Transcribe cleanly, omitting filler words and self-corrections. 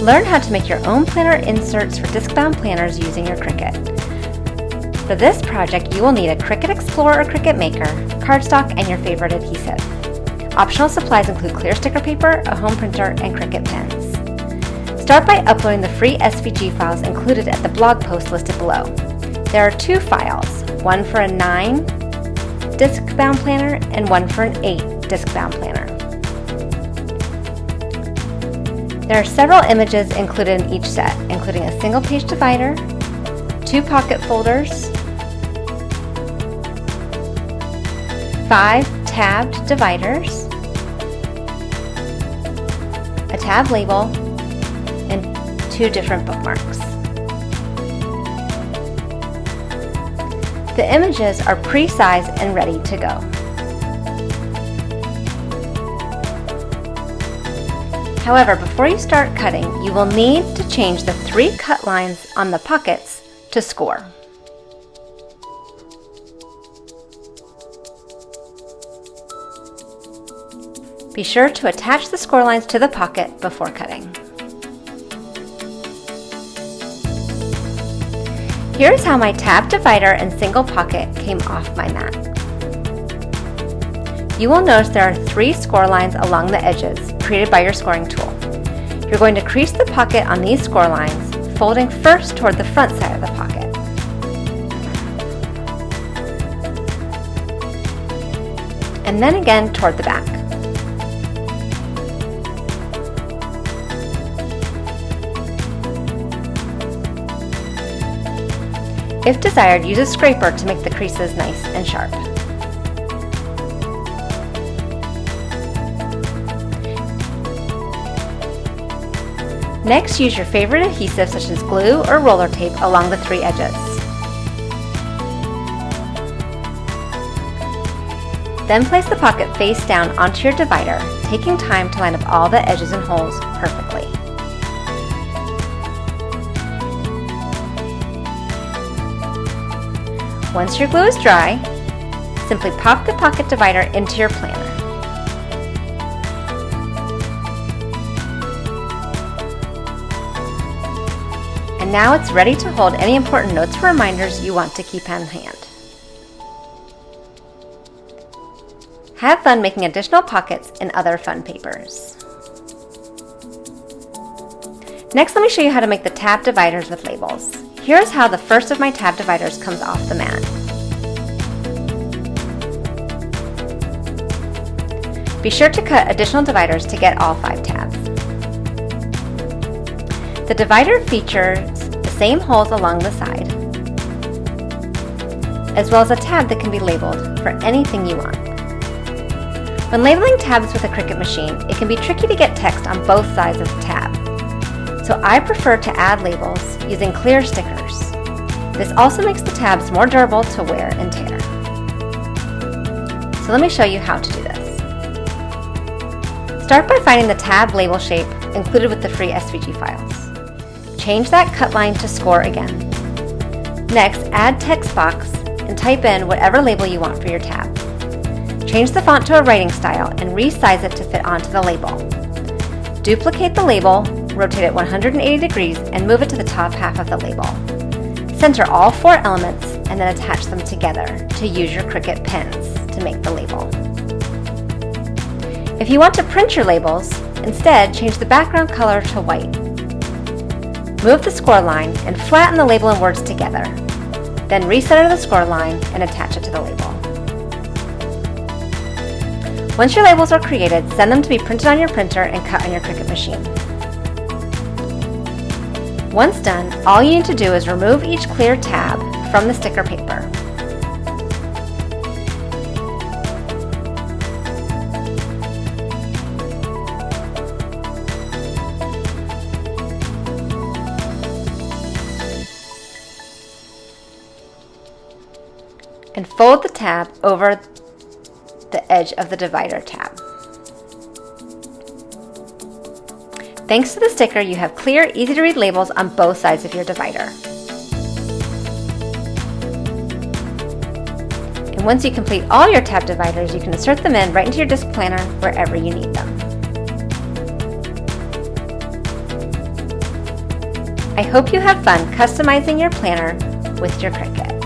Learn how to make your own planner inserts for disc-bound planners using your Cricut. For this project, you will need a Cricut Explorer or Cricut Maker, cardstock, and your favorite adhesive. Optional supplies include clear sticker paper, a home printer, and Cricut pens. Start by uploading the free SVG files included at the blog post listed below. There are 2 files, one for a 9 disc-bound planner and one for an 8 disc-bound planner. There are several images included in each set, including a single page divider, 2 pocket folders, 5 tabbed dividers, a tab label, and 2 different bookmarks. The images are pre-sized and ready to go. However, before you start cutting, you will need to change the 3 cut lines on the pockets to score. Be sure to attach the score lines to the pocket before cutting. Here's how my tab divider and single pocket came off my mat. You will notice there are 3 score lines along the edges created by your scoring tool. You're going to crease the pocket on these score lines, folding first toward the front side of the pocket. And then again toward the back. If desired, use a scraper to make the creases nice and sharp. Next, use your favorite adhesive such as glue or roller tape along the 3 edges. Then place the pocket face down onto your divider, taking time to line up all the edges and holes perfectly. Once your glue is dry, simply pop the pocket divider into your planner. And now it's ready to hold any important notes or reminders you want to keep on hand. Have fun making additional pockets and other fun papers. Next, let me show you how to make the tab dividers with labels. Here's how the first of my tab dividers comes off the mat. Be sure to cut additional dividers to get all 5 tabs. The divider features the same holes along the side, as well as a tab that can be labeled for anything you want. When labeling tabs with a Cricut machine, it can be tricky to get text on both sides of the tab. So I prefer to add labels using clear stickers. This also makes the tabs more durable to wear and tear. So let me show you how to do this. Start by finding the tab label shape included with the free SVG files. Change that cut line to score again. Next, add text box and type in whatever label you want for your tab. Change the font to a writing style and resize it to fit onto the label. Duplicate the label, rotate it 180 degrees, and move it to the top half of the label. Center all 4 elements and then attach them together to use your Cricut pens to make the label. If you want to print your labels, instead change the background color to white. Move the score line and flatten the label and words together. Then recenter the score line and attach it to the label. Once your labels are created, send them to be printed on your printer and cut on your Cricut machine. Once done, all you need to do is remove each clear tab from the sticker paper. And fold the tab over the edge of the divider tab. Thanks to the sticker, you have clear, easy-to-read labels on both sides of your divider. And once you complete all your tab dividers, you can insert them in right into your disc planner wherever you need them. I hope you have fun customizing your planner with your Cricut.